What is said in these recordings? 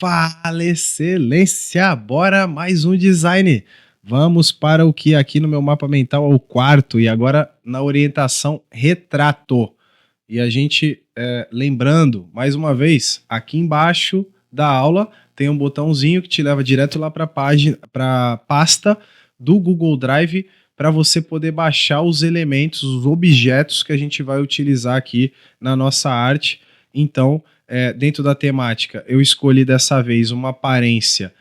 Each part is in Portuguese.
Fala, excelência! Bora mais um design. Vamos para o que aqui no meu mapa mental é o quarto e agora na orientação retrato. E a gente, lembrando, mais uma vez, aqui embaixo da aula tem um botãozinho que te leva direto lá para a página, para a pasta do Google Drive para você poder baixar os elementos, os objetos que a gente vai utilizar aqui na nossa arte. Então, dentro da temática, eu escolhi dessa vez uma aparência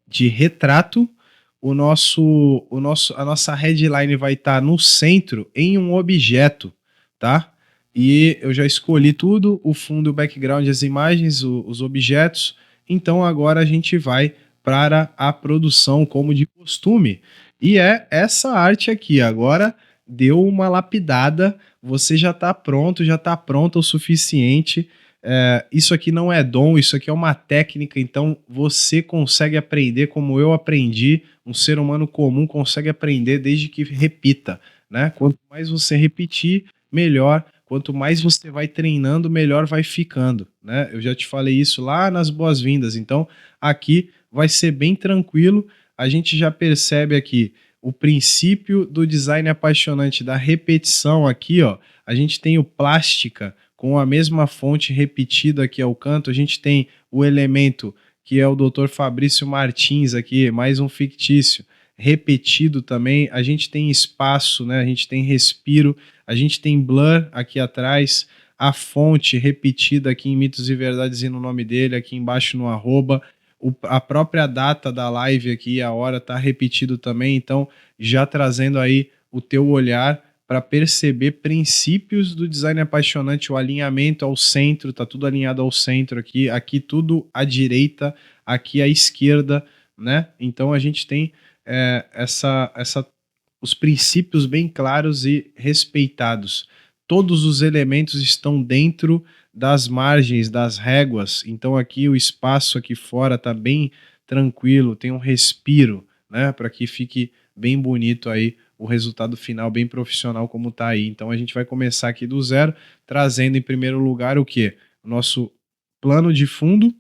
de retrato. A nossa headline vai estar no centro em um objeto, tá? E eu já escolhi tudo, o fundo, o background, as imagens, os objetos. Então agora a gente vai para a produção como de costume. E é essa arte aqui. Agora deu uma lapidada, você já está pronto, já está pronta o suficiente. Isso aqui não é dom, isso aqui é uma técnica, então você consegue aprender como eu aprendi, um ser humano comum consegue aprender desde que repita, né? Quanto mais você repetir, melhor. Quanto mais você vai treinando, melhor vai ficando, né? Eu já te falei isso lá nas boas-vindas, então aqui vai ser bem tranquilo. A gente já percebe aqui o princípio do design apaixonante da repetição aqui, ó. A gente tem o plástica com a mesma fonte repetida aqui ao canto, a gente tem o elemento que é o Dr. Fabrício Martins aqui, mais um fictício, repetido também, a gente tem espaço, né? A gente tem respiro, a gente tem blur aqui atrás, a fonte repetida aqui em Mitos e Verdades e no nome dele, aqui embaixo no arroba, a própria data da live aqui, a hora tá repetido também, então já trazendo aí o teu olhar para perceber princípios do design apaixonante, o alinhamento ao centro, tá tudo alinhado ao centro aqui tudo à direita, aqui à esquerda, né? Então a gente tem os princípios bem claros e respeitados. Todos os elementos estão dentro das margens, das réguas, então aqui o espaço aqui fora tá bem tranquilo, tem um respiro, né? Para que fique bem bonito aí o resultado final, bem profissional como tá aí. Então a gente vai começar aqui do zero, trazendo em primeiro lugar o quê? O nosso plano de fundo.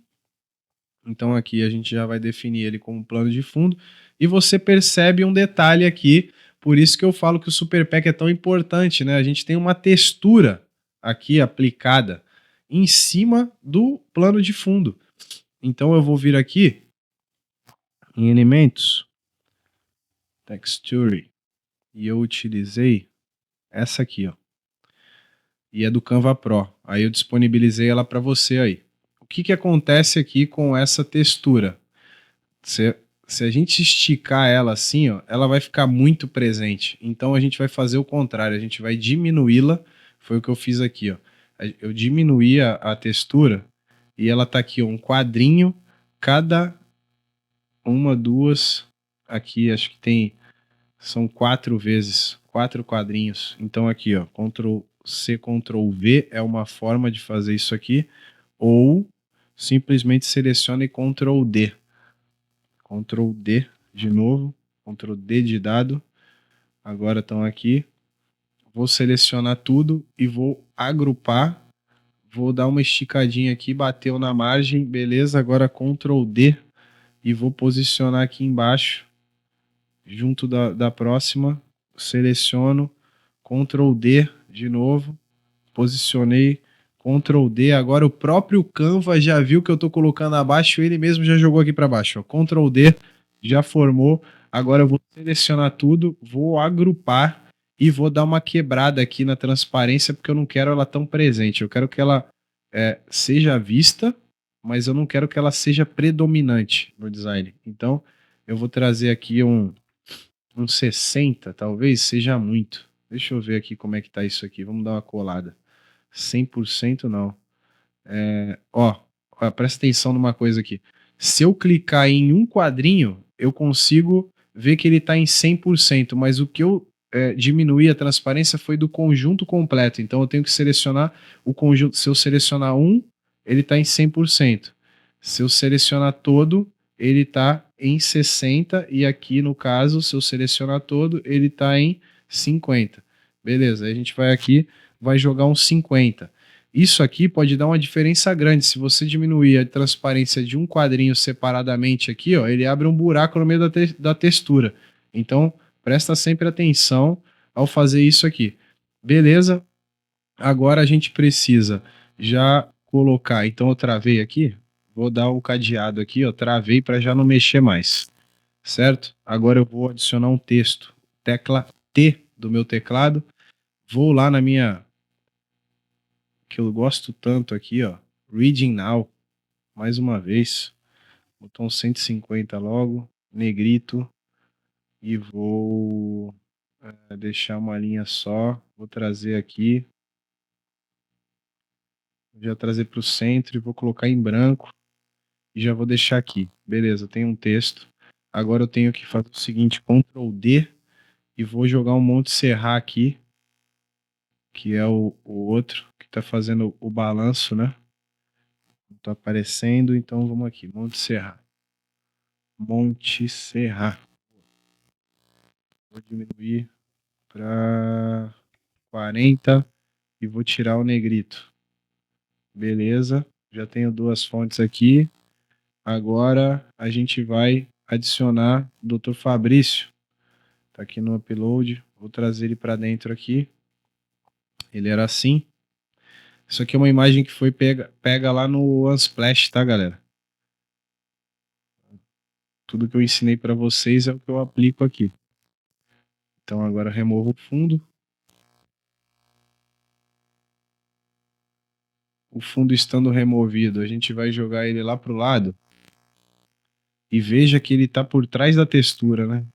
Então aqui a gente já vai definir ele como plano de fundo. E você percebe um detalhe aqui, por isso que eu falo que o Super Pack é tão importante, né? A gente tem uma textura aqui aplicada em cima do plano de fundo. Então eu vou vir aqui em elementos, texture, e eu utilizei essa aqui, ó. E é do Canva Pro. Aí eu disponibilizei ela para você aí. O que que acontece aqui com essa textura? Se a gente esticar ela assim, ó, ela vai ficar muito presente. Então a gente vai fazer o contrário, a gente vai diminuí-la. Foi o que eu fiz aqui, ó. Eu diminuí a textura e ela tá aqui, ó, um quadrinho, cada uma, duas, aqui acho que tem, são 4 vezes, 4 quadrinhos. Então aqui, ó, Ctrl C, Ctrl V é uma forma de fazer isso aqui, ou simplesmente selecione Ctrl D. Ctrl D de novo, Ctrl D de dado. Agora estão aqui. Vou selecionar tudo e vou agrupar. Vou dar uma esticadinha aqui, bateu na margem, beleza. Agora Ctrl D e vou posicionar aqui embaixo, junto da próxima. Seleciono, Ctrl D de novo, posicionei, Ctrl D. Agora o próprio Canva já viu que eu estou colocando abaixo, ele mesmo já jogou aqui para baixo, ó. Ctrl D, já formou. Agora eu vou selecionar tudo, vou agrupar e vou dar uma quebrada aqui na transparência, porque eu não quero ela tão presente. Eu quero que ela seja vista, mas eu não quero que ela seja predominante no design. Então eu vou trazer aqui um 60, talvez seja muito. Deixa eu ver aqui como é que tá isso aqui. Vamos dar uma colada. 100% não. Ó, presta atenção numa coisa aqui. Se eu clicar em um quadrinho, eu consigo ver que ele está em 100%, mas o que eu diminuí a transparência foi do conjunto completo. Então eu tenho que selecionar o conjunto. Se eu selecionar um, ele está em 100%. Se eu selecionar todo, ele está em 60%. E aqui no caso, se eu selecionar todo, ele está em 50%. Beleza, aí a gente vai aqui, vai jogar um 50%. Isso aqui pode dar uma diferença grande. Se você diminuir a transparência de um quadrinho separadamente aqui, ó, ele abre um buraco no meio da textura. Então, presta sempre atenção ao fazer isso aqui. Beleza? Agora a gente precisa já colocar. Então, eu travei aqui. Vou dar o cadeado aqui, ó. Travei para já não mexer mais. Certo? Agora eu vou adicionar um texto. Tecla T do meu teclado. Vou lá na minha que eu gosto tanto aqui, ó. Reading Now. Mais uma vez. Botão 150 logo. Negrito. E vou deixar uma linha só. Vou trazer aqui. Vou já trazer para o centro e vou colocar em branco. E já vou deixar aqui. Beleza, tem um texto. Agora eu tenho que fazer o seguinte. Ctrl D. E vou jogar um Monte Serra aqui. Que é o outro. Que está fazendo o balanço, né? Tá aparecendo, então vamos aqui, Monte Serra. Monte Serra. Vou diminuir para 40 e vou tirar o negrito. Beleza, já tenho duas fontes aqui. Agora a gente vai adicionar o Dr. Fabrício. Tá aqui no upload. Vou trazer ele para dentro aqui. Ele era assim. Isso aqui é uma imagem que foi pega lá no Unsplash, tá, galera? Tudo que eu ensinei para vocês é o que eu aplico aqui. Então agora removo o fundo. O fundo estando removido, a gente vai jogar ele lá pro lado. E veja que ele tá por trás da textura, né?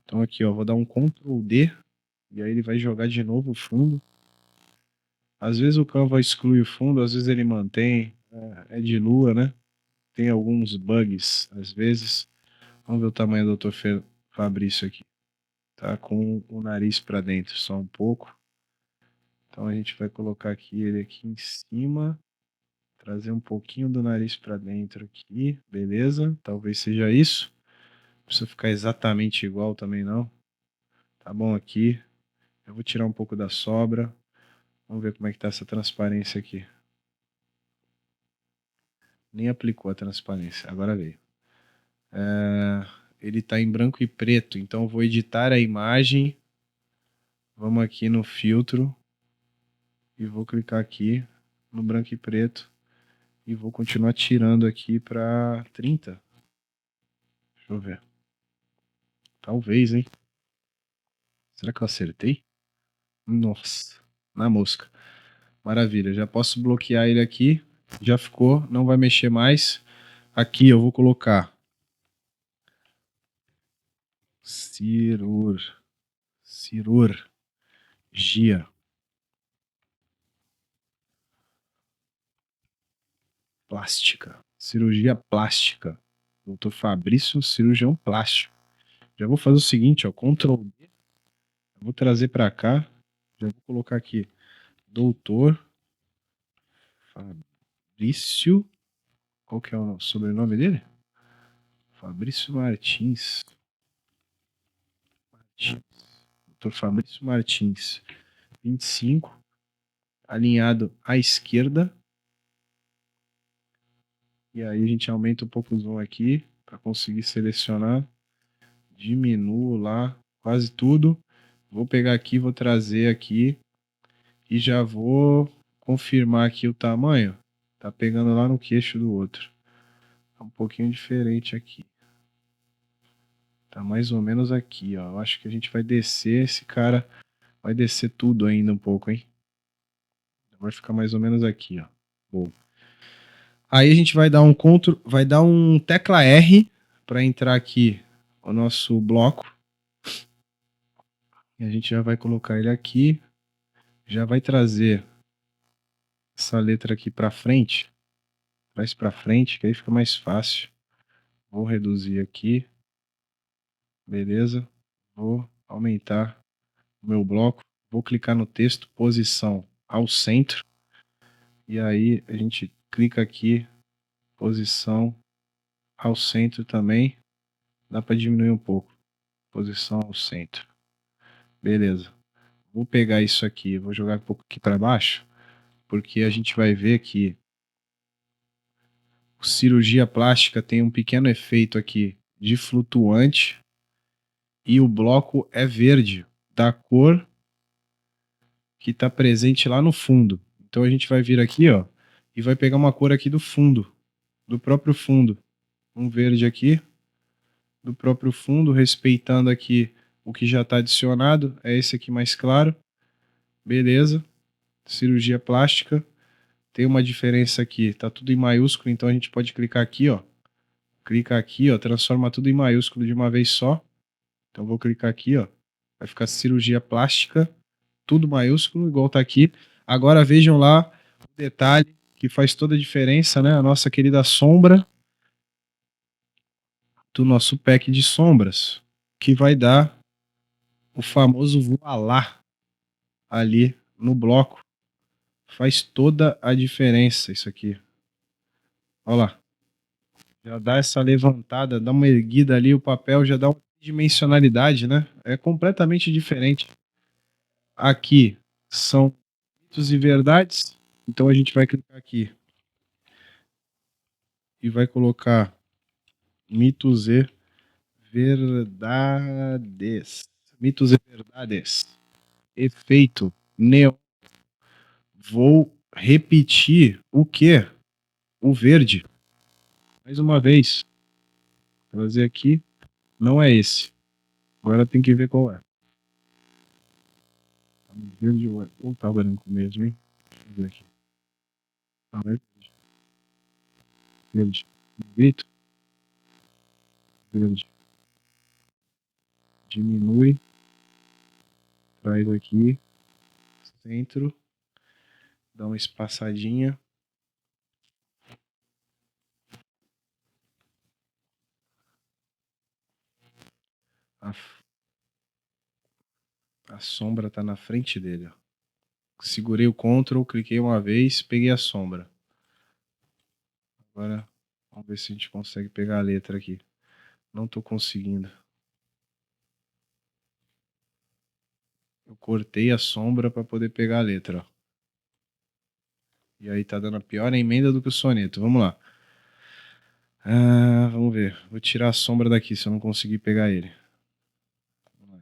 Então aqui, ó, vou dar um Ctrl D. E aí ele vai jogar de novo o fundo. Às vezes o Canva exclui o fundo, às vezes ele mantém. É de lua, né? Tem alguns bugs, às vezes. Vamos ver o tamanho do Dr. Fabrício aqui. Tá com o nariz para dentro, só um pouco. Então a gente vai colocar aqui ele aqui em cima. Trazer um pouquinho do nariz para dentro aqui. Beleza? Talvez seja isso. Não precisa ficar exatamente igual também não. Tá bom aqui. Eu vou tirar um pouco da sobra. Vamos ver como é que tá essa transparência aqui. Nem aplicou a transparência, agora veio. Ele está em branco e preto, então eu vou editar a imagem. Vamos aqui no filtro. E vou clicar aqui no branco e preto. E vou continuar tirando aqui para 30. Deixa eu ver. Talvez, hein? Será que eu acertei? Nossa, na mosca. Maravilha, já posso bloquear ele aqui. Já ficou, não vai mexer mais. Aqui eu vou colocar cirurgia plástica. Cirurgia plástica. Doutor Fabrício, cirurgião plástico. Já vou fazer o seguinte, ó, Ctrl D. Vou trazer para cá. Já vou colocar aqui Doutor Fabrício. Qual que é o sobrenome dele? Fabrício Martins. Doutor Fabrício Martins. 25. Alinhado à esquerda. E aí a gente aumenta um pouco o zoom aqui para conseguir selecionar. Diminuo lá quase tudo. Vou pegar aqui, vou trazer aqui e já vou confirmar aqui o tamanho. Tá pegando lá no queixo do outro. Tá um pouquinho diferente aqui. Tá mais ou menos aqui, ó. Eu acho que a gente vai descer esse cara. Vai descer tudo ainda um pouco, hein? Vai ficar mais ou menos aqui, ó. Boa. Aí a gente vai dar um vai dar um tecla R para entrar aqui o nosso bloco. E a gente já vai colocar ele aqui. Já vai trazer essa letra aqui para frente. Traz para frente, que aí fica mais fácil. Vou reduzir aqui. Beleza? Vou aumentar o meu bloco. Vou clicar no texto, posição ao centro. E aí a gente clica aqui, posição ao centro também. Dá para diminuir um pouco. Posição ao centro. Beleza. Vou pegar isso aqui, vou jogar um pouco aqui para baixo. porque a gente vai ver que cirurgia plástica tem um pequeno efeito aqui de flutuante e o bloco é verde, da cor que está presente lá no fundo. Então a gente vai vir aqui, ó, e vai pegar uma cor aqui do fundo, do próprio fundo. Um verde aqui, do próprio fundo, respeitando aqui o que já está adicionado. É esse aqui mais claro. Beleza. Cirurgia plástica. Tem uma diferença aqui, tá tudo em maiúsculo, então a gente pode clicar aqui, ó. Clica aqui, ó, transforma tudo em maiúsculo de uma vez só. Então vou clicar aqui, ó. Vai ficar cirurgia plástica, tudo maiúsculo, igual tá aqui. Agora vejam lá o detalhe que faz toda a diferença, né? A nossa querida sombra do nosso pack de sombras, que vai dar o famoso voilá ali no bloco. Faz toda a diferença isso aqui. Olha lá. Já dá essa levantada, dá uma erguida ali, o papel já dá uma dimensionalidade, né? É completamente diferente. Aqui são mitos e verdades. Então a gente vai clicar aqui e vai colocar mitos e verdades. Mitos e verdades. Efeito neon. Vou repetir o que? O verde. Mais uma vez. Vou fazer aqui. Não é esse. Agora tem que ver qual é. Verde ou tá branco mesmo, hein? Deixa eu ver aqui. Ah, é verde. Verde. Grito. Verde. Diminui. Traz aqui. Centro. Dá uma espaçadinha. A, a sombra tá na frente dele, ó. Segurei o Ctrl, cliquei uma vez, peguei a sombra. Agora, vamos ver se a gente consegue pegar a letra aqui. Não tô conseguindo. Eu cortei a sombra para poder pegar a letra, ó. E aí tá dando a pior emenda do que o soneto. Vamos lá. Vamos ver. Vou tirar a sombra daqui se eu não conseguir pegar ele.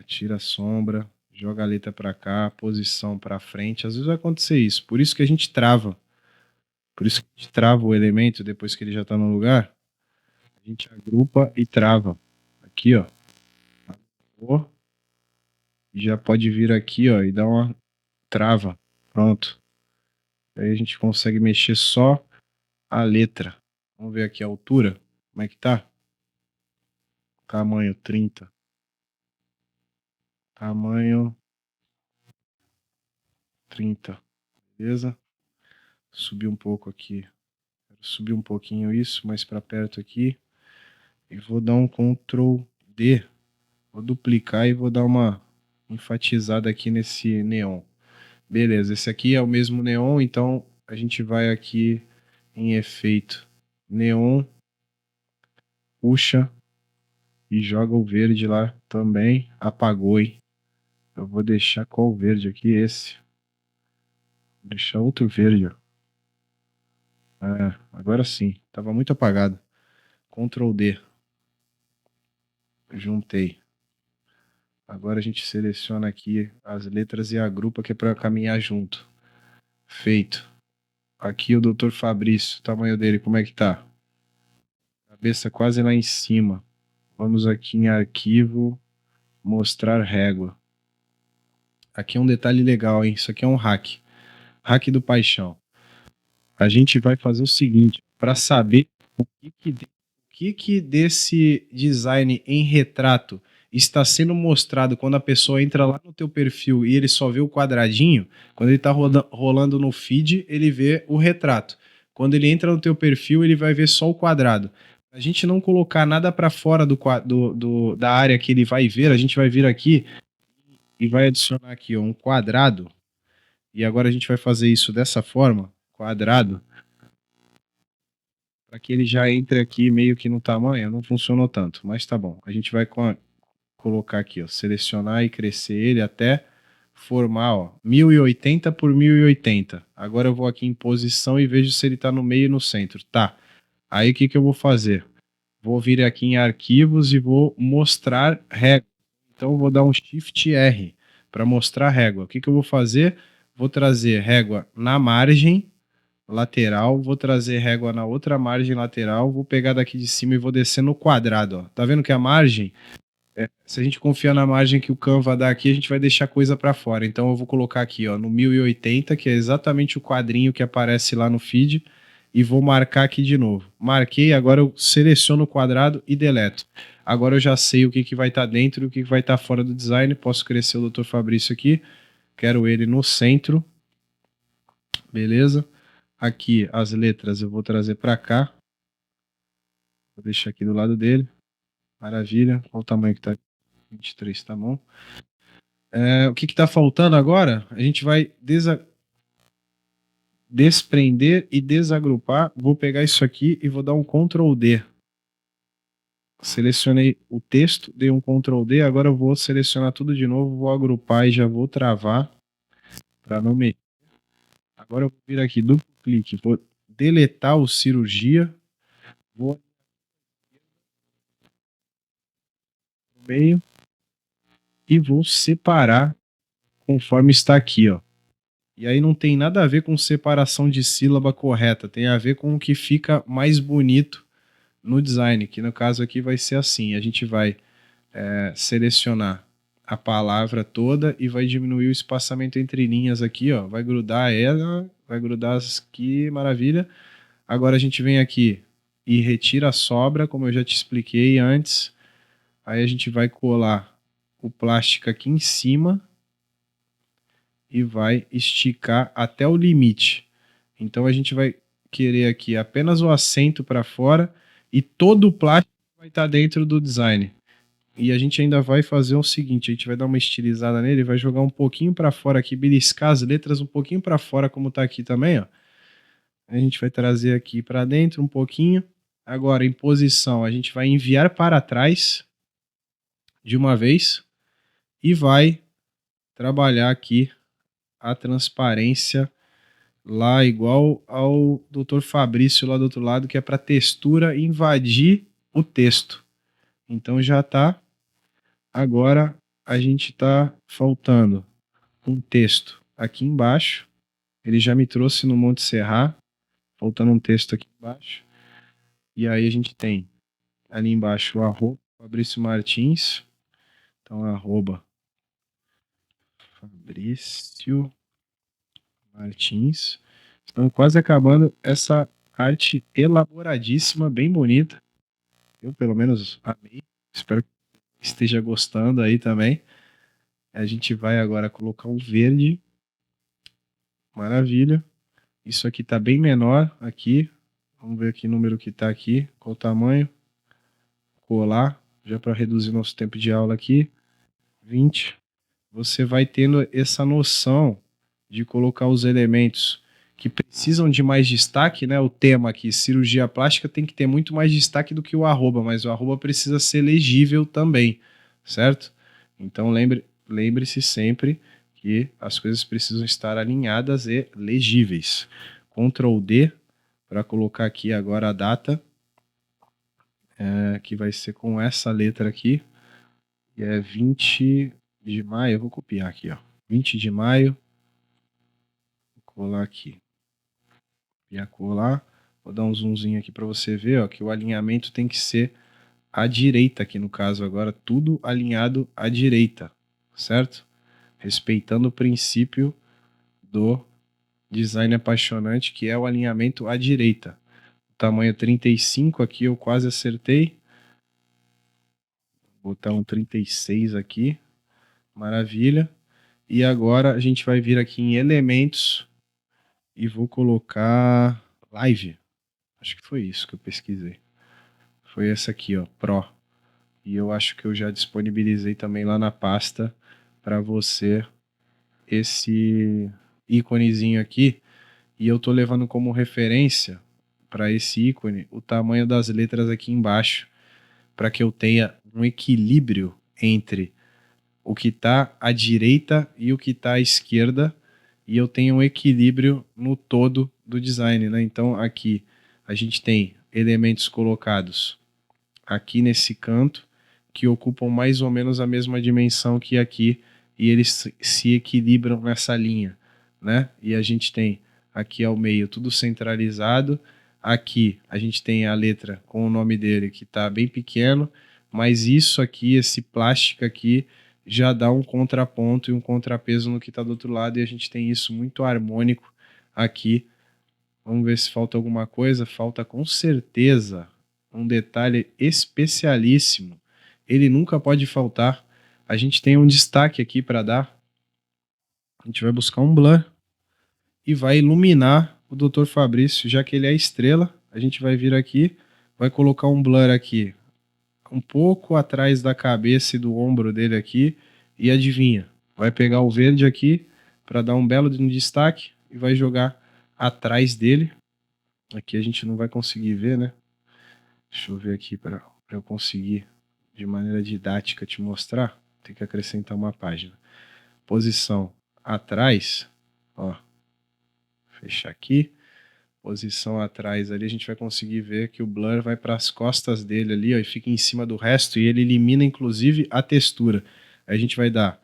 Tira a sombra, joga a letra para cá, posição para frente. Às vezes vai acontecer isso. Por isso que a gente trava. Por isso que a gente trava o elemento depois que ele já tá no lugar. A gente agrupa e trava. Aqui, ó. E já pode vir aqui, ó, e dar uma trava. Pronto. Aí a gente consegue mexer só a letra. Vamos ver aqui a altura. Como é que tá? Tamanho 30. Tamanho 30. Beleza? Subir um pouco aqui. Quero subir um pouquinho isso, mais para perto aqui. E vou dar um Ctrl D. Vou duplicar e vou dar uma enfatizada aqui nesse neon. Beleza, esse aqui é o mesmo neon, então a gente vai aqui em efeito neon, puxa e joga o verde lá também. Apagou, hein? Eu vou deixar qual verde aqui? Esse. Vou deixar outro verde, ó. Agora sim. Tava muito apagado. Ctrl D. Juntei. Agora a gente seleciona aqui as letras e agrupa que é para caminhar junto. Feito. Aqui o Dr. Fabrício, o tamanho dele, como é que tá? Cabeça quase lá em cima. Vamos aqui em arquivo, mostrar régua. Aqui é um detalhe legal, hein? Isso aqui é um hack. Hack do paixão. A gente vai fazer o seguinte, para saber o que desse design em retrato está sendo mostrado quando a pessoa entra lá no teu perfil e ele só vê o quadradinho. Quando ele está rolando no feed, ele vê o retrato. Quando ele entra no teu perfil, ele vai ver só o quadrado. A gente não colocar nada para fora da área que ele vai ver, a gente vai vir aqui e vai adicionar aqui ó, um quadrado. E agora a gente vai fazer isso dessa forma, quadrado, para que ele já entre aqui meio que no tamanho. Não funcionou tanto, mas tá bom. A gente vai colocar aqui, ó, selecionar e crescer ele até formar, ó, 1080 por 1080. Agora eu vou aqui em posição e vejo se ele tá no meio e no centro. Tá. Aí o que eu vou fazer? Vou vir aqui em arquivos e vou mostrar régua. Então eu vou dar um Shift R para mostrar régua. O que eu vou fazer? Vou trazer régua na margem lateral, vou trazer régua na outra margem lateral, vou pegar daqui de cima e vou descer no quadrado, ó. Tá vendo que a margem, se a gente confiar na margem que o Canva dá aqui, a gente vai deixar coisa para fora. Então eu vou colocar aqui, ó, no 1080, que é exatamente o quadrinho que aparece lá no feed, e vou marcar aqui de novo. Marquei, agora eu seleciono o quadrado e deleto. Agora eu já sei o que vai estar dentro e o que vai estar fora do design. Posso crescer o Dr. Fabrício aqui. Quero ele no centro. Beleza? Aqui as letras eu vou trazer para cá. Vou deixar aqui do lado dele. Maravilha. Olha o tamanho que tá. 23, tá bom. O que está faltando agora? A gente vai desprender e desagrupar. Vou pegar isso aqui e vou dar um Ctrl D. Selecionei o texto, dei um Ctrl D. Agora eu vou selecionar tudo de novo. Vou agrupar e já vou travar para não mexer. Agora eu vou vir aqui, duplo clique. Vou deletar o cirurgia. Vou no meio e vou separar conforme está aqui, ó. E aí não tem nada a ver com separação de sílaba correta, tem a ver com o que fica mais bonito no design, que no caso aqui vai ser assim, a gente vai selecionar a palavra toda e vai diminuir o espaçamento entre linhas aqui, ó, vai grudar ela, vai grudar aqui, maravilha. Agora a gente vem aqui e retira a sobra, como eu já te expliquei antes, aí a gente vai colar o plástico aqui em cima, e vai esticar até o limite. Então a gente vai querer aqui apenas o acento para fora e todo o plástico vai estar dentro do design. E a gente ainda vai fazer o seguinte, a gente vai dar uma estilizada nele, vai jogar um pouquinho para fora aqui, beliscar as letras um pouquinho para fora, como tá aqui também, ó. A gente vai trazer aqui para dentro um pouquinho. Agora, em posição, a gente vai enviar para trás de uma vez e vai trabalhar aqui a transparência lá igual ao Dr. Fabrício lá do outro lado, que é para textura invadir o texto. Então já tá. Agora a gente tá faltando um texto aqui embaixo. Ele já me trouxe no Monte Serra, faltando um texto aqui embaixo. E aí a gente tem ali embaixo o arroba Fabrício Martins. Então arroba Fabrício Martins. Estamos quase acabando essa arte elaboradíssima, bem bonita. Eu, pelo menos, amei. Espero que esteja gostando aí também. A gente vai agora colocar um verde. Maravilha. Isso aqui está bem menor aqui. Vamos ver que número que está aqui. Qual o tamanho. Colar. Já para reduzir nosso tempo de aula aqui. 20. Você vai tendo essa noção de colocar os elementos que precisam de mais destaque, né? O tema aqui, cirurgia plástica, tem que ter muito mais destaque do que o arroba, mas o arroba precisa ser legível também, certo? Então lembre-se sempre que as coisas precisam estar alinhadas e legíveis. Ctrl D para colocar aqui agora a data, que vai ser com essa letra aqui, que é 20 de maio. Eu vou copiar aqui, ó. 20 de maio. Vou colar aqui. E colar. Vou dar um zoomzinho aqui para você ver, ó, que o alinhamento tem que ser à direita aqui no caso agora, tudo alinhado à direita, certo? Respeitando o princípio do design apaixonante, que é o alinhamento à direita. O tamanho 35 aqui eu quase acertei. Vou botar um 36 aqui. Maravilha. E agora a gente vai vir aqui em elementos e vou colocar live. Acho que foi isso que eu pesquisei. Foi essa aqui, ó, Pro. E eu acho que eu já disponibilizei também lá na pasta para você esse íconezinho aqui. E eu tô levando como referência para esse ícone o tamanho das letras aqui embaixo, para que eu tenha um equilíbrio entre o que está à direita e o que está à esquerda, e eu tenho um equilíbrio no todo do design, né? Então aqui a gente tem elementos colocados aqui nesse canto que ocupam mais ou menos a mesma dimensão que aqui e eles se equilibram nessa linha, né? E a gente tem aqui ao meio tudo centralizado. Aqui a gente tem a letra com o nome dele que está bem pequeno, mas isso aqui, esse plástico aqui, já dá um contraponto e um contrapeso no que está do outro lado, e a gente tem isso muito harmônico aqui. Vamos ver se falta alguma coisa. Falta com certeza um detalhe especialíssimo. Ele nunca pode faltar. A gente tem um destaque aqui para dar. A gente vai buscar um blur e vai iluminar o Dr. Fabrício, já que ele é a estrela. A gente vai vir aqui, vai colocar um blur aqui um pouco atrás da cabeça e do ombro dele aqui, e adivinha, vai pegar o verde aqui para dar um belo destaque e vai jogar atrás dele. Aqui a gente não vai conseguir ver, né? Deixa eu ver aqui para eu conseguir de maneira didática te mostrar. Tem que acrescentar uma página. Posição atrás, ó, fechar aqui. Posição atrás ali, a gente vai conseguir ver que o blur vai para as costas dele ali, ó, e fica em cima do resto, e ele elimina inclusive a textura. Aí a gente vai dar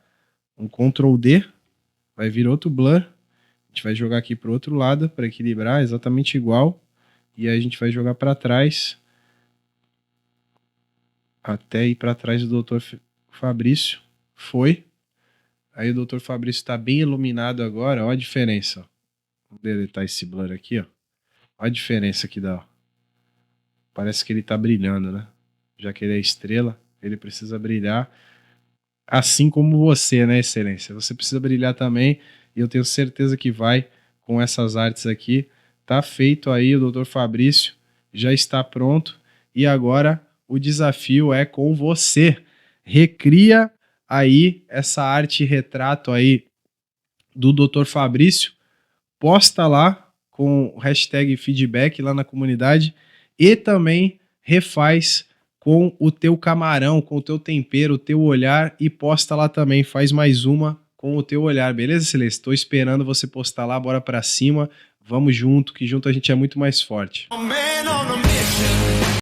um Ctrl D, vai vir outro blur, a gente vai jogar aqui para o outro lado para equilibrar, exatamente igual, e aí a gente vai jogar para trás, até ir para trás do Dr. Fabrício. Foi. Aí o Dr. Fabrício está bem iluminado agora, ó a diferença. Ó. Vou deletar esse blur aqui, ó. Olha a diferença que dá. Ó. Parece que ele tá brilhando, né? Já que ele é estrela, ele precisa brilhar. Assim como você, né, Excelência? Você precisa brilhar também. E eu tenho certeza que vai com essas artes aqui. Tá feito aí, o Dr. Fabrício já está pronto. E agora o desafio é com você. Recria aí essa arte retrato aí do Dr. Fabrício. Posta lá com o hashtag feedback lá na comunidade e também refaz com o teu camarão, com o teu tempero, o teu olhar e posta lá também, faz mais uma com o teu olhar, beleza, Celeste? Estou esperando você postar lá, bora pra cima, vamos junto, que junto a gente é muito mais forte.